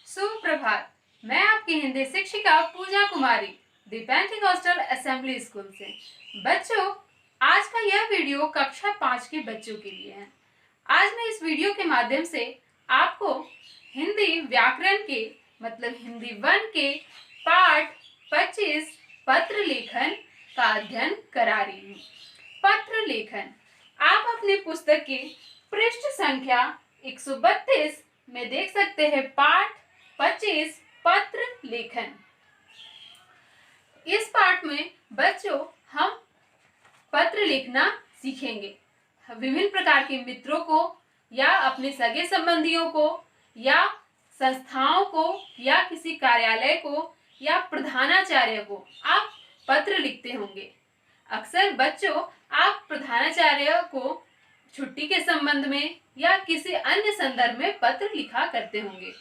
सुप्रभात। मैं आपकी हिंदी शिक्षिका पूजा कुमारी दी पेंटिकॉस्टल असेंबली स्कूल से। बच्चों, आज का यह वीडियो कक्षा 5 के बच्चों के लिए है। आज मैं इस वीडियो के माध्यम से आपको हिंदी व्याकरण के मतलब हिंदी 1 के पाठ 25 पत्र लेखन का अध्ययन करा रही हूँ। पत्र लेखन आप अपनी पुस्तक की पृष्ठ संख्या 132 में देख सकते हैं। पाठ 25 पत्र लेखन। इस पाठ में बच्चों हम पत्र लिखना सीखेंगे। विभिन्न प्रकार के मित्रों को या अपने सगे संबंधियों को या संस्थाओं को या किसी कार्यालय को या प्रधानाचार्य को आप पत्र लिखते होंगे। अक्सर बच्चों आप प्रधानाचार्य को छुट्टी के संबंध में या किसी अन्य संदर्भ में पत्र लिखा करते होंगे।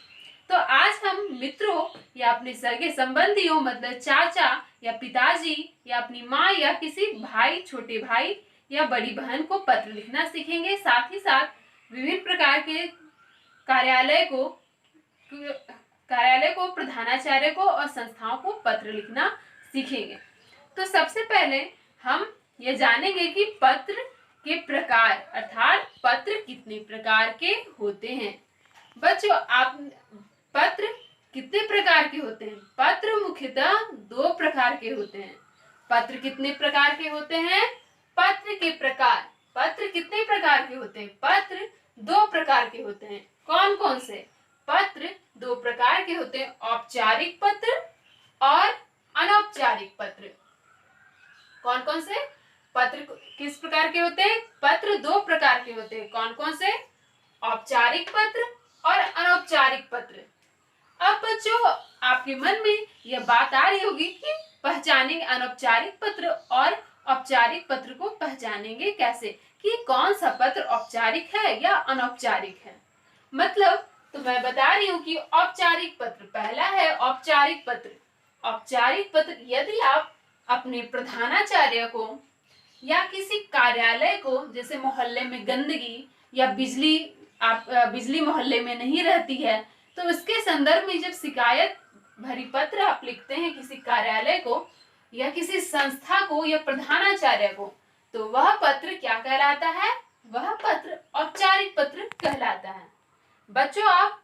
तो आज हम मित्रों या अपने सगे संबंधियों मतलब चाचा या पिताजी या अपनी माँ या किसी भाई, छोटे भाई या बड़ी बहन को पत्र लिखना सीखेंगे। साथ ही साथ विभिन्न प्रकार के कार्यालय को प्रधानाचार्य को और संस्थाओं को पत्र लिखना सीखेंगे। तो सबसे पहले हम ये जानेंगे कि पत्र के प्रकार अर्थात पत्र कितने प्रकार के होते हैं। बच्चों, आप पत्र कितने प्रकार के होते हैं? पत्र मुख्यतः 2 प्रकार के होते हैं। पत्र कितने प्रकार के होते हैं? पत्र के प्रकार। पत्र कितने प्रकार के होते हैं? पत्र 2 प्रकार के होते हैं। कौन कौन से? पत्र 2 प्रकार के होते हैं, औपचारिक पत्र और अनौपचारिक पत्र। कौन कौन से पत्र किस प्रकार के होते हैं? पत्र 2 प्रकार के होते हैं। कौन कौन से? औपचारिक पत्र और अनौपचारिक पत्र। अब बच्चों, आपके मन में यह बात आ रही होगी कि पहचानेंगे अनौपचारिक पत्र और औपचारिक पत्र को पहचानेंगे कैसे, कि कौन सा पत्र औपचारिक है या अनौपचारिक है। मतलब तो मैं बता रही हूँ कि औपचारिक पत्र पहला है औपचारिक पत्र। औपचारिक पत्र यदि आप अपने प्रधानाचार्य को या किसी कार्यालय को, जैसे मोहल्ले में गंदगी या बिजली मोहल्ले में नहीं रहती है, तो उसके संदर्भ में जब शिकायत भरी पत्र आप लिखते हैं किसी कार्यालय को या किसी संस्था को या प्रधानाचार्य को, तो वह पत्र क्या कहलाता है? वह पत्र औपचारिक पत्र कहलाता है। बच्चों, आप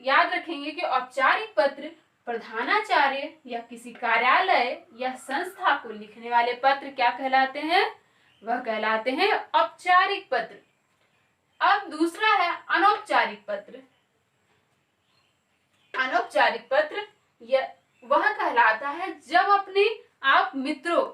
याद रखेंगे कि औपचारिक पत्र प्रधानाचार्य या किसी कार्यालय या संस्था को लिखने वाले पत्र क्या कहलाते हैं? वह कहलाते हैं औपचारिक पत्र। अब दूसरा है अनौपचारिक पत्र। अनौपचारिक पत्र वह कहलाता है जब अपने आप मित्रों,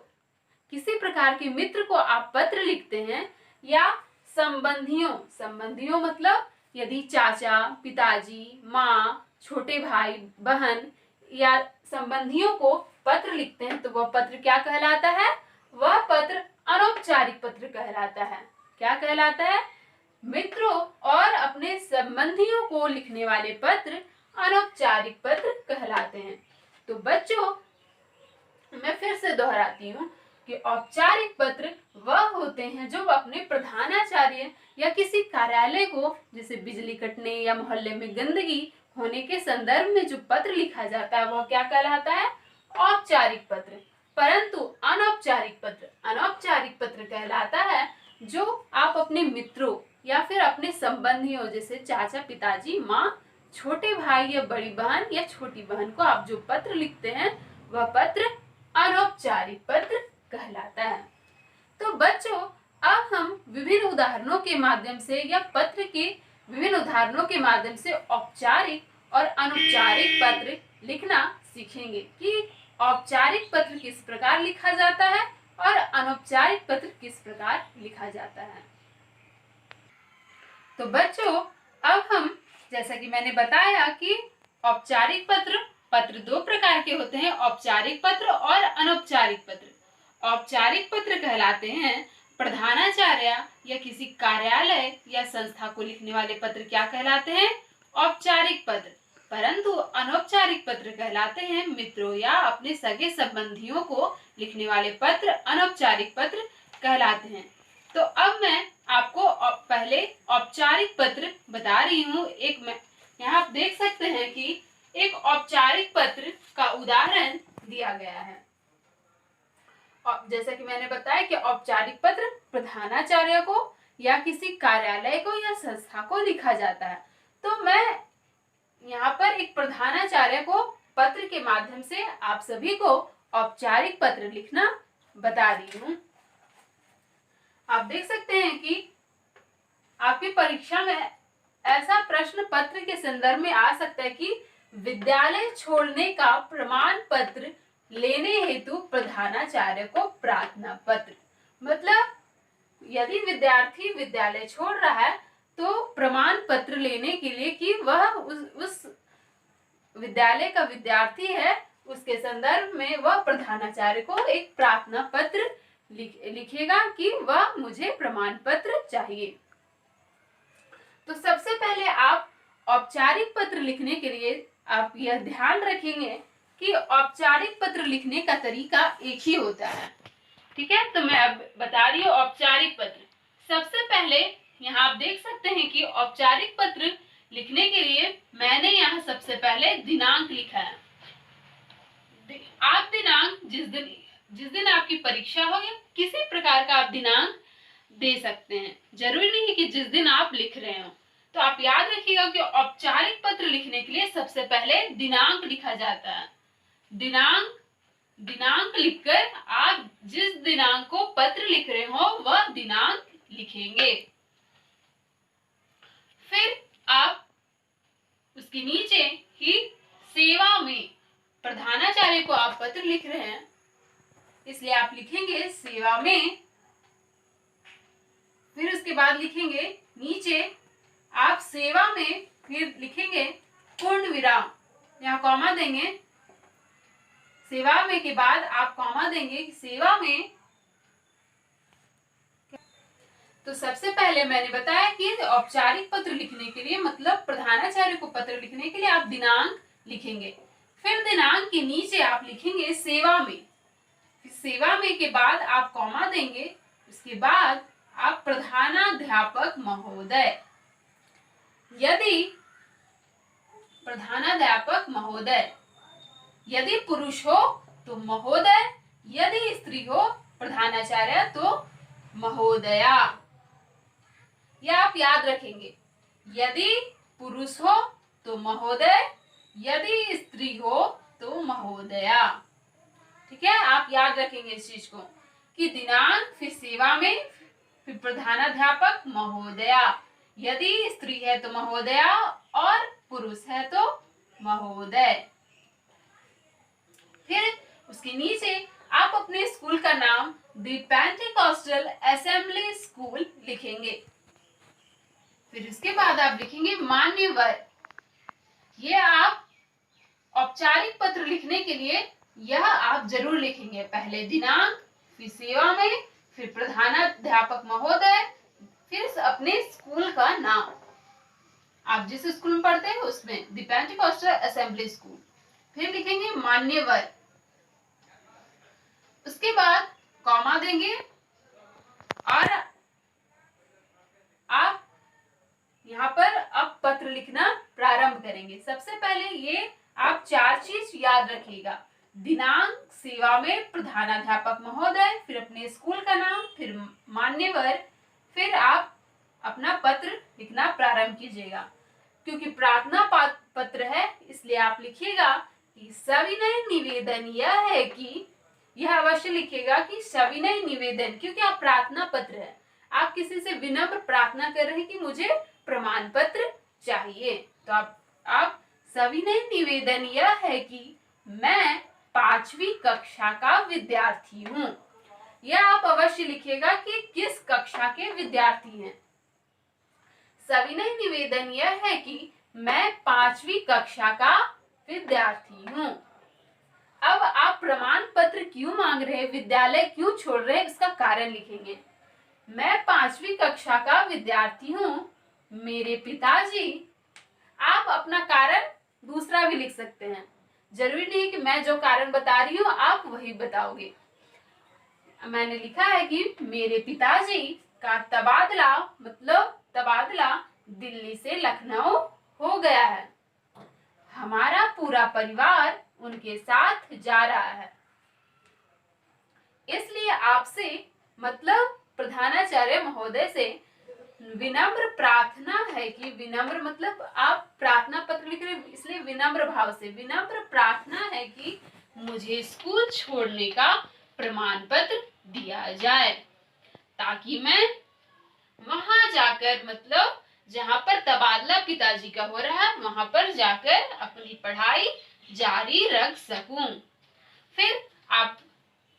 किसी प्रकार के मित्र को आप पत्र लिखते हैं या संबंधियों मतलब यदि चाचा, पिताजी, माँ, छोटे भाई, बहन या संबंधियों को पत्र लिखते हैं, तो वह पत्र क्या कहलाता है? वह पत्र अनौपचारिक पत्र कहलाता है। क्या कहलाता है? मित्रों और अपने संबंधियों को लिखने वाले पत्र अनौपचारिक पत्र कहलाते हैं। तो बच्चों, मैं फिर से दोहराती हूँ कि औपचारिक पत्र वह होते हैं जो अपने प्रधानाचार्य या किसी कार्यालय को, जैसे बिजली कटने या मोहल्ले में गंदगी होने के संदर्भ में जो पत्र लिखा जाता है, वह क्या कहलाता है? औपचारिक पत्र। परंतु अनौपचारिक पत्र कहलाता है जो आप अपने मित्रों या फिर अपने संबंधियों, जैसे चाचा, पिताजी, माँ, छोटे भाई या बड़ी बहन या छोटी बहन को आप जो पत्र लिखते हैं, वह पत्र अनौपचारिक पत्र कहलाता है। तो बच्चों, अब हम विभिन्न उदाहरणों के माध्यम से या पत्र के विभिन्न उदाहरणों के माध्यम से औपचारिक और अनौपचारिक पत्र लिखना सीखेंगे कि औपचारिक पत्र किस प्रकार लिखा जाता है और अनौपचारिक पत्र किस प्रकार लिखा जाता है। तो बच्चों, अब हम, जैसा कि मैंने बताया कि औपचारिक पत्र 2 प्रकार के होते हैं, औपचारिक पत्र और अनौपचारिक पत्र। औपचारिक पत्र कहलाते हैं प्रधानाचार्य या किसी कार्यालय या संस्था को लिखने वाले पत्र क्या कहलाते हैं? औपचारिक पत्र। परंतु अनौपचारिक पत्र कहलाते हैं मित्रों या अपने सगे संबंधियों को लिखने वाले पत्र अनौपचारिक पत्र कहलाते हैं। तो अब मैं आपको पहले औपचारिक पत्र बता रही हूँ। यहाँ आप देख सकते हैं कि किया गया है। और जैसा कि मैंने बताया कि औपचारिक पत्र प्रधानाचार्य को या किसी कार्यालय को या संस्था को लिखा जाता है। तो मैं यहाँ पर एक प्रधानाचार्य को पत्र के माध्यम से आप सभी को औपचारिक पत्र लिखना बता रही हूँ। आप देख सकते हैं कि आपकी परीक्षा में ऐसा प्रश्न पत्र के संदर्भ में आ सकता है कि विद्यालय छोड़ने का प्रमाण पत्र लेने हेतु प्रधानाचार्य को प्रार्थना पत्र, मतलब यदि विद्यार्थी विद्यालय छोड़ रहा है तो प्रमाण पत्र लेने के लिए कि वह उस विद्यालय का विद्यार्थी है, उसके संदर्भ में वह प्रधानाचार्य को एक प्रार्थना पत्र लिखेगा कि वह मुझे प्रमाण पत्र चाहिए। तो सबसे पहले आप औपचारिक पत्र लिखने के लिए आप यह ध्यान रखेंगे कि औपचारिक पत्र लिखने का तरीका एक ही होता है। ठीक है, तो मैं अब बता रही हूँ औपचारिक पत्र। सबसे पहले यहाँ आप देख सकते हैं कि औपचारिक पत्र लिखने के लिए मैंने यहाँ सबसे पहले दिनांक लिखा है। आप दिनांक जिस दिन आपकी परीक्षा हो या किसी प्रकार का आप दिनांक दे सकते हैं, जरूरी नहीं है कि जिस दिन आप लिख रहे हो। तो आप याद रखिएगा कि औपचारिक पत्र लिखने के लिए सबसे पहले दिनांक लिखा जाता है। दिनांक लिखकर आप जिस दिनांक को पत्र लिख रहे हो वह दिनांक लिखेंगे। फिर आप उसके नीचे ही सेवा में, प्रधानाचार्य को आप पत्र लिख रहे हैं इसलिए आप लिखेंगे सेवा में। फिर उसके बाद लिखेंगे नीचे आप सेवा में, फिर लिखेंगे पूर्ण विराम, यहाँ कॉमा देंगे। सेवा में के बाद आप कॉमा देंगे कि सेवा में। तो सबसे पहले मैंने बताया कि औपचारिक पत्र लिखने के लिए मतलब प्रधानाचार्य को पत्र लिखने के लिए आप दिनांक लिखेंगे। फिर दिनांक के नीचे आप लिखेंगे सेवा में। सेवा में के बाद आप कॉमा देंगे। उसके बाद आप प्रधानाध्यापक महोदय, यदि प्रधानाध्यापक महोदय, यदि पुरुष हो तो महोदय, यदि स्त्री हो प्रधानाचार्य तो महोदया। यह आप याद रखेंगे, यदि पुरुष हो तो महोदय, यदि स्त्री हो तो महोदया। ठीक है, आप याद रखेंगे इस चीज को कि दिनांक, फिर सेवा में, फिर प्रधानाध्यापक महोदया, यदि स्त्री है तो महोदया और पुरुष है तो महोदय। फिर उसके नीचे आप अपने स्कूल का नाम द पेंटिकॉस्टल असेंबली स्कूल लिखेंगे। फिर उसके बाद आप लिखेंगे मान्यवर। ये आप औपचारिक पत्र लिखने के लिए यह आप जरूर लिखेंगे, पहले दिनांक, फिर सेवा में, फिर प्रधानाध्यापक महोदय, फिर अपने स्कूल का नाम, आप जिस स्कूल में पढ़ते हैं उसमें द पेंटिकॉस्टल असेंबली स्कूल, फिर लिखेंगे मान्यवर। उसके बाद कॉमा देंगे और आप यहाँ पर अब पत्र लिखना प्रारंभ करेंगे। सबसे पहले ये आप 4 चीज याद रखिएगा, दिनांक, सेवा में, प्रधानाध्यापक महोदय, फिर अपने स्कूल का नाम, फिर मान्यवर, फिर आप अपना पत्र लिखना प्रारंभ कीजिएगा। क्योंकि प्रार्थना पत्र है इसलिए आप लिखिएगा कि सविनय निवेदन यह है कि, यह अवश्य लिखिएगा कि सविनय निवेदन, क्योंकि आप प्रार्थना पत्र है, आप किसी से विनम्र प्रार्थना कर रहे हैं कि मुझे प्रमाण पत्र चाहिए। तो आप सविनय निवेदन यह है कि मैं 5वीं कक्षा का विद्यार्थी हूँ। यह आप अवश्य लिखिएगा कि किस कक्षा के विद्यार्थी हैं। सविनय निवेदन यह है कि मैं 5वीं कक्षा का विद्यार्थी हूँ। अब आप प्रमाण पत्र क्यों मांग रहे हैं, विद्यालय क्यों छोड़ रहे हैं, इसका कारण लिखेंगे। मैं 5वीं कक्षा का विद्यार्थी हूँ, मेरे पिताजी। आप अपना कारण दूसरा भी लिख सकते हैं, जरूरी नहीं कि मैं जो कारण बता रही हूँ आप वही बताओगे। मैंने लिखा है कि मेरे पिताजी का तबादला, मतलब तबादला दिल्ली से लखनऊ हो गया है। हमारा पूरा परिवार उनके साथ जा रहा है। इसलिए आपसे मतलब प्रधानाचार्य महोदय से विनम्र प्रार्थना है कि विनम्र मतलब आप प्रार्थना पत्र लिख रहे हैं, इसलिए विनम्र भाव से विनम्र प्रार्थना है कि मुझे स्कूल छोड़ने का प्रमाण पत्र दिया जाए, ताकि मैं वहां जाकर मतलब जहां पर तबादला पिताजी का हो रहा है वहां पर जाकर अपनी पढ़ाई जारी रख सकूं। फिर आप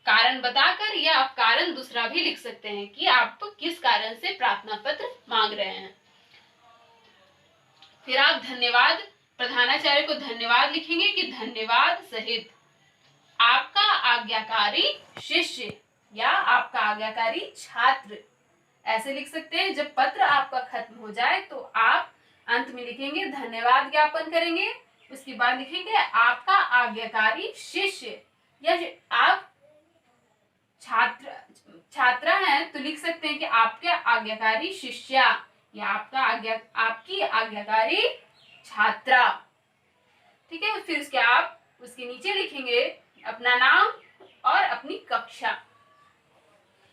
कारण बताकर या आप कारण दूसरा भी लिख सकते हैं कि आप किस कारण से प्रार्थना पत्र मांग रहे हैं। फिर आप धन्यवाद, प्रधानाचार्य को धन्यवाद लिखेंगे कि धन्यवाद सहित आपका आज्ञाकारी शिष्य या आपका आज्ञाकारी छात्र, ऐसे लिख सकते हैं। जब पत्र आपका खत्म हो जाए तो आप अंत में लिखेंगे धन्यवाद ज्ञापन करेंगे, उसके बाद लिखेंगे आपका आज्ञाकारी शिष्य, या आप छात्रा हैं तो लिख सकते हैं कि आपके आज्ञाकारी शिष्या या आपकी आज्ञाकारी छात्रा। ठीक है, फिर उसके नीचे लिखेंगे अपना नाम और अपनी कक्षा।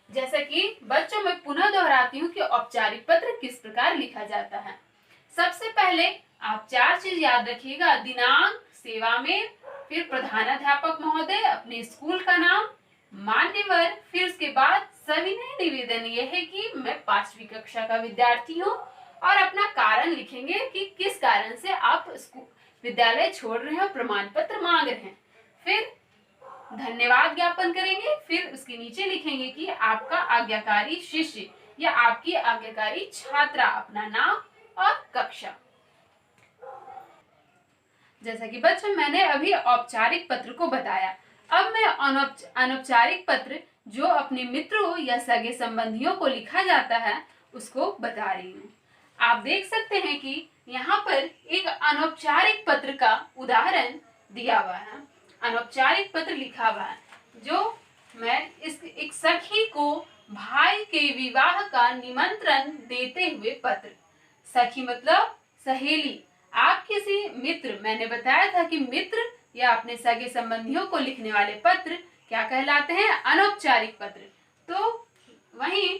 जैसा कि बच्चों में पुनः दोहराती हूँ कि औपचारिक पत्र किस प्रकार लिखा जाता है। सबसे पहले आप 4 चीज याद रखिएगा, दिनांक, सेवा में, फिर प्रधानाध्यापक महोदय, अपने स्कूल का नाम, मान्यवर, फिर उसके बाद सविनय निवेदन यह है कि मैं 5वीं कक्षा का विद्यार्थी हूँ, और अपना कारण लिखेंगे कि किस कारण से आप विद्यालय छोड़ रहे हैं, प्रमाण पत्र मांग रहे हैं। फिर धन्यवाद ज्ञापन करेंगे, फिर उसके नीचे लिखेंगे कि आपका आज्ञाकारी शिष्य या आपकी आज्ञाकारी छात्रा, अपना नाम और कक्षा। जैसा कि बच्चों मैंने अभी औपचारिक पत्र को बताया, अब मैं अनौपचारिक पत्र जो अपने मित्रों या सगे संबंधियों को लिखा जाता है उसको बता रही हूँ। आप देख सकते हैं कि यहाँ पर एक अनौपचारिक पत्र का उदाहरण दिया हुआ है, अनौपचारिक पत्र लिखा हुआ है, जो मैं एक सखी को भाई के विवाह का निमंत्रण देते हुए पत्र। सखी मतलब सहेली, आप किसी मित्र, मैंने बताया था कि मित्र या अपने सगे संबंधियों को लिखने वाले पत्र क्या कहलाते हैं, अनौपचारिक पत्र। तो वहीं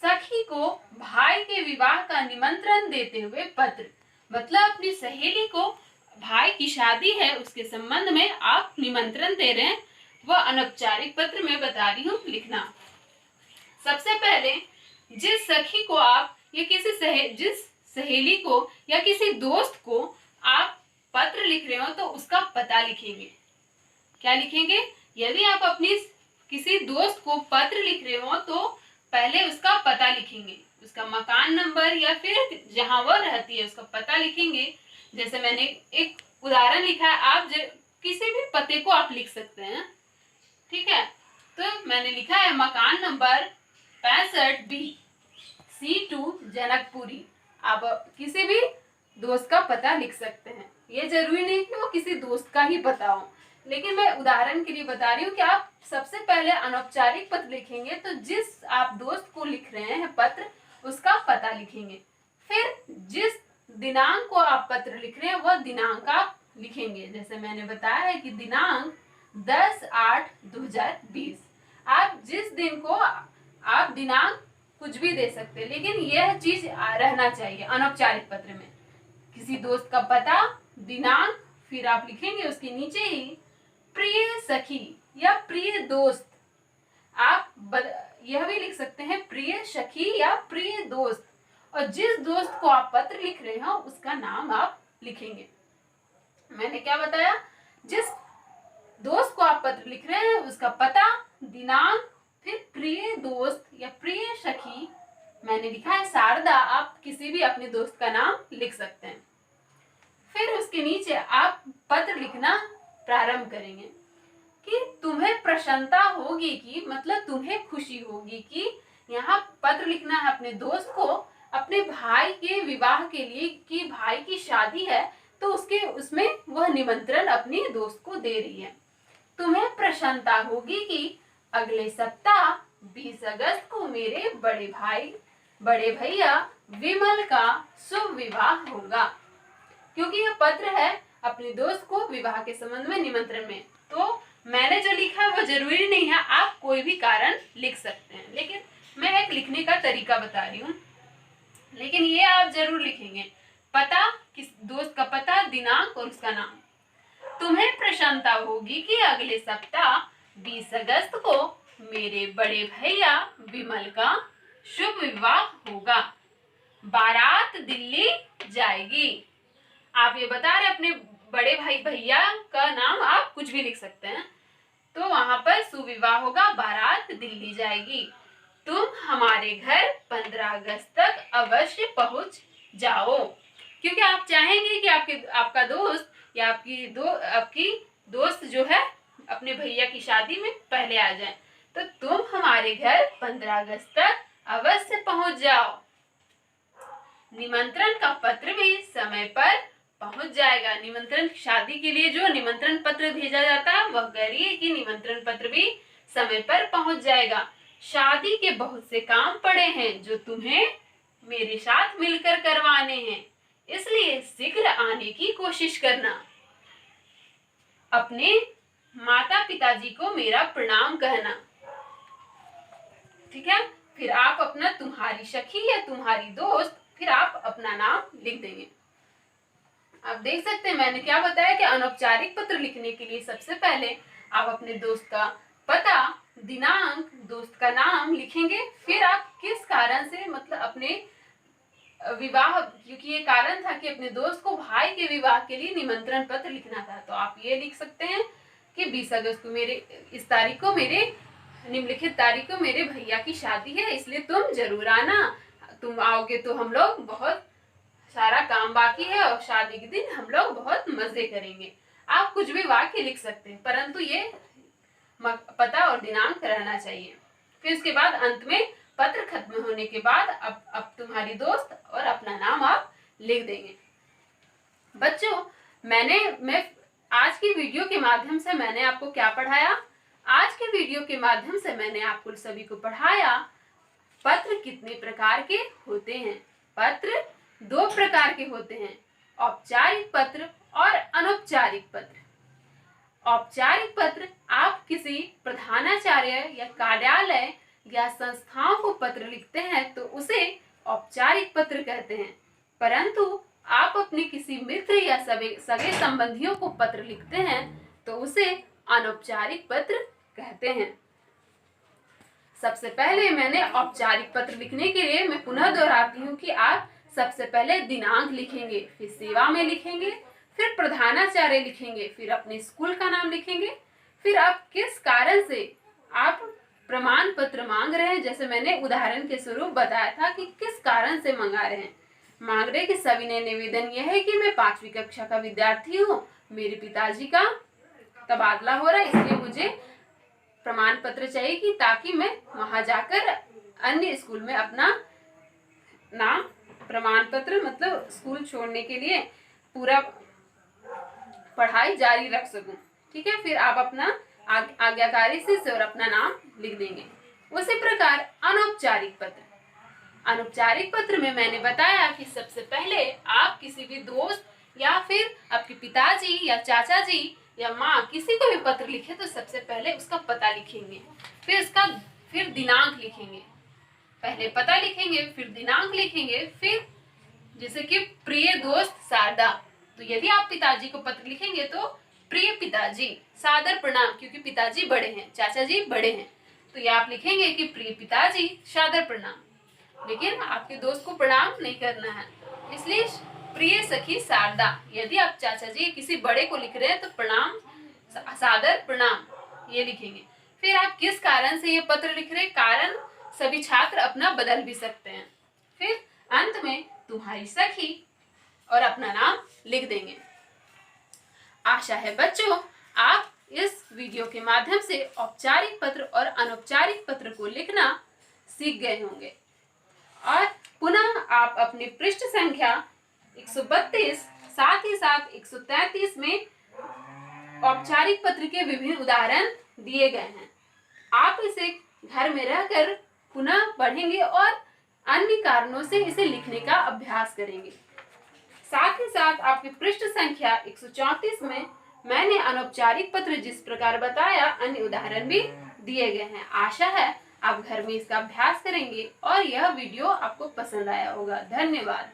सखी को भाई के विवाह का निमंत्रण देते हुए पत्र, मतलब अपनी सहेली को भाई की शादी है उसके संबंध में आप निमंत्रण दे रहे हैं, वह अनौपचारिक पत्र में बता रही हूँ लिखना। सबसे पहले जिस सखी को आप या जिस सहेली को या किसी दोस्त को आप पत्र लिख रहे हो तो उसका पता लिखेंगे। क्या लिखेंगे? यदि आप अपनी किसी दोस्त को पत्र लिख रहे हो तो पहले उसका पता लिखेंगे, उसका मकान नंबर या फिर जहां वह रहती है उसका पता लिखेंगे। जैसे मैंने एक उदाहरण लिखा है, आप किसी भी पते को आप लिख सकते हैं, ठीक है। तो मैंने लिखा है मकान नंबर 65B C2 जनकपुरी। आप किसी भी दोस्त का पता लिख सकते हैं, ये जरूरी नहीं कि वो किसी दोस्त का ही पता हो, लेकिन मैं उदाहरण के लिए बता रही हूँ कि आप सबसे पहले अनौपचारिक पत्र लिखेंगे तो जिस आप दोस्त को लिख रहे हैं पत्र उसका पता लिखेंगे। फिर जिस दिनांक को आप पत्र लिख रहे हैं वह दिनांक आप लिखेंगे। जैसे मैंने बताया है कि दिनांक 10/8/2020। आप जिस दिन को आप दिनांक कुछ भी दे सकते हैं, लेकिन यह चीज रहना चाहिए अनौपचारिक पत्र में, किसी दोस्त का पता, दिनांक, फिर आप लिखेंगे उसके नीचे ही प्रिय सखी या प्रिय दोस्त। आप यह भी लिख सकते हैं प्रिय सखी या प्रिय दोस्त, और जिस दोस्त को आप पत्र लिख रहे हो उसका नाम आप लिखेंगे। मैंने क्या बताया? जिस दोस्त को आप पत्र लिख रहे हैं उसका पता, दिनांक, फिर प्रिय दोस्त या प्रिय सखी। मैंने लिखा है शारदा, आप किसी भी अपने दोस्त का नाम लिख सकते हैं। फिर उसके नीचे आप पत्र लिखना प्रारंभ करेंगे कि तुम्हें प्रसन्नता होगी कि मतलब तुम्हें खुशी होगी कि यहाँ पत्र लिखना है अपने दोस्त को, अपने भाई के विवाह के लिए, कि भाई की शादी है तो उसमें वह निमंत्रण अपने दोस्त को दे रही है। तुम्हें प्रसन्नता होगी कि अगले सप्ताह 20 अगस्त को मेरे बड़े भैया विमल का शुभ विवाह होगा। क्योंकि यह पत्र है अपने दोस्त को विवाह के संबंध में निमंत्रण में, तो मैंने जो लिखा है वो जरूरी नहीं है, आप कोई भी कारण लिख सकते हैं, लेकिन मैं एक लिखने का तरीका बता रही हूँ। लेकिन ये आप जरूर लिखेंगे, पता, किस दोस्त का पता, दिनांक और उसका नाम। तुम्हें प्रसन्नता होगी कि अगले सप्ताह 20 अगस्त को मेरे बड़े भैया विमल का शुभ विवाह होगा। बारात दिल्ली जाएगी। आप ये बता रहे अपने बड़े भाई भैया का नाम, आप कुछ भी लिख सकते हैं। तो वहां पर सुविवाह होगा, बारात दिल्ली जाएगी। तुम हमारे घर 15 अगस्त तक अवश्य पहुंच जाओ, क्योंकि आप चाहेंगे कि आपका दोस्त या आपकी दोस्त जो है अपने भैया की शादी में पहले आ जाए। तो तुम हमारे घर 15 अगस्त तक अवश्य पहुंच जाओ। निमंत्रण का पत्र भी समय पर पहुंच जाएगा। निमंत्रण, शादी के लिए जो निमंत्रण पत्र भेजा जाता है वह करिए कि निमंत्रण पत्र भी समय पर पहुंच जाएगा। शादी के बहुत से काम पड़े हैं जो तुम्हें मेरे साथ मिलकर करवाने हैं, इसलिए शीघ्र आने की कोशिश करना। अपने माता पिताजी को मेरा प्रणाम कहना। ठीक है, फिर आप अपना, तुम्हारी सखी या तुम्हारी दोस्त, फिर आप अपना नाम लिख देंगे। आप देख सकते हैं मैंने क्या बताया कि अनौपचारिक पत्र लिखने के लिए सबसे पहले आप अपने दोस्त का पता, दिनांक, दोस्त का नाम लिखेंगे। फिर आप किस कारण से, मतलब अपने विवाह, क्योंकि ये कारण था कि अपने दोस्त को भाई के विवाह के लिए निमंत्रण पत्र लिखना था, तो आप ये लिख सकते हैं कि 20 अगस्त को इस तारीख को निम्नलिखित तारीख को मेरे भैया की शादी है, इसलिए तुम जरूर आना। तुम आओगे तो हम लोग, बहुत सारा काम बाकी है और शादी के दिन हम लोग बहुत मजे करेंगे। आप कुछ भी वाक्य लिख सकते हैं, परंतु ये पता और दिनांक रहना चाहिए। फिर उसके बाद अंत में पत्र खत्म होने के बाद अब तुम्हारी दोस्त और अपना नाम आप लिख देंगे। बच्चों, मैं आज की वीडियो के माध्यम से मैंने आपको क्या पढ़ाया? आज के वीडियो के माध्यम से मैंने आपको सभी को पढ़ाया पत्र कितने प्रकार के होते हैं। पत्र 2 प्रकार के होते हैं, औपचारिक पत्र और अनौपचारिक पत्र। औपचारिक पत्र आप किसी प्रधानाचार्य या कार्यालय या संस्थाओं को पत्र लिखते हैं तो उसे औपचारिक पत्र कहते हैं, परंतु आप अपने किसी मित्र या सगे संबंधियों को पत्र लिखते हैं तो उसे अनौपचारिक पत्र कहते हैं। सबसे पहले मैंने औपचारिक पत्र लिखने के लिए मैं पुनः दोहराती हूँ कि आप सबसे पहले दिनांक लिखेंगे, फिर सेवा में लिखेंगे, फिर प्रधानाचार्य लिखेंगे, फिर अपने स्कूल का नाम लिखेंगे, फिर आप किस कारण से आप प्रमाण पत्र मांग रहे हैं। जैसे मैंने उदाहरण के स्वरूप बताया था कि किस कारण से मांग रहे कि सविनय निवेदन यह है कि मैं 5वीं कक्षा का विद्यार्थी हूँ, मेरे पिताजी का तबादला हो रहा है, इसलिए मुझे प्रमाण पत्र चाहिए कि ताकि मैं वहां जाकर अन्य स्कूल में अपना नाम, प्रमाण पत्र मतलब स्कूल छोड़ने के लिए पूरा पढ़ाई जारी रख सकूं। ठीक है, फिर आप अपना आज्ञाकारी से और अपना नाम लिख देंगे। उसी प्रकार अनौपचारिक पत्र, अनौपचारिक पत्र में मैंने बताया कि सबसे पहले आप किसी भी दोस्त या फिर आपके पिताजी या चाचा जी या माँ किसी को भी पत्र लिखे तो सबसे पहले उसका पता लिखेंगे, फिर दिनांक लिखेंगे। पहले पता लिखेंगे, फिर दिनांक लिखेंगे, फिर जैसे कि प्रिय दोस्त शारदा, तो यदि आप पिताजी को पत्र लिखेंगे तो प्रिय पिताजी, सादर प्रणाम, क्योंकि पिताजी बड़े हैं, चाचा जी बड़े हैं, तो ये आप लिखेंगे कि प्रिय पिताजी सादर प्रणाम। लेकिन आपके दोस्त को प्रणाम नहीं करना है, इसलिए प्रिय सखी शारदा। यदि आप चाचा जी किसी बड़े को लिख रहे हैं तो प्रणाम, सादर प्रणाम ये लिखेंगे। फिर आप किस कारण से ये पत्र लिख रहे हैं, कारण सभी छात्र अपना बदल भी सकते हैं। फिर अंत में तुम्हारी सखी और अपना नाम लिख देंगे। आशा है बच्चों आप इस वीडियो के माध्यम से औपचारिक पत्र और अनौपचारिक पत्र को लिखना सीख गए होंगे। और पुनः आप अपने पृष्ठ संख्या 132 साथ ही साथ 133 में औपचारिक पत्र के विभिन्न उदाहरण दिए गए हैं। आप इसे घर में रहकर पुनः पढ़ेंगे और अन्य कारणों से इसे लिखने का अभ्यास करेंगे। साथ ही साथ आपके पृष्ठ संख्या 134 में मैंने अनौपचारिक पत्र जिस प्रकार बताया, अन्य उदाहरण भी दिए गए हैं। आशा है आप घर में इसका अभ्यास करेंगे और यह वीडियो आपको पसंद आया होगा। धन्यवाद।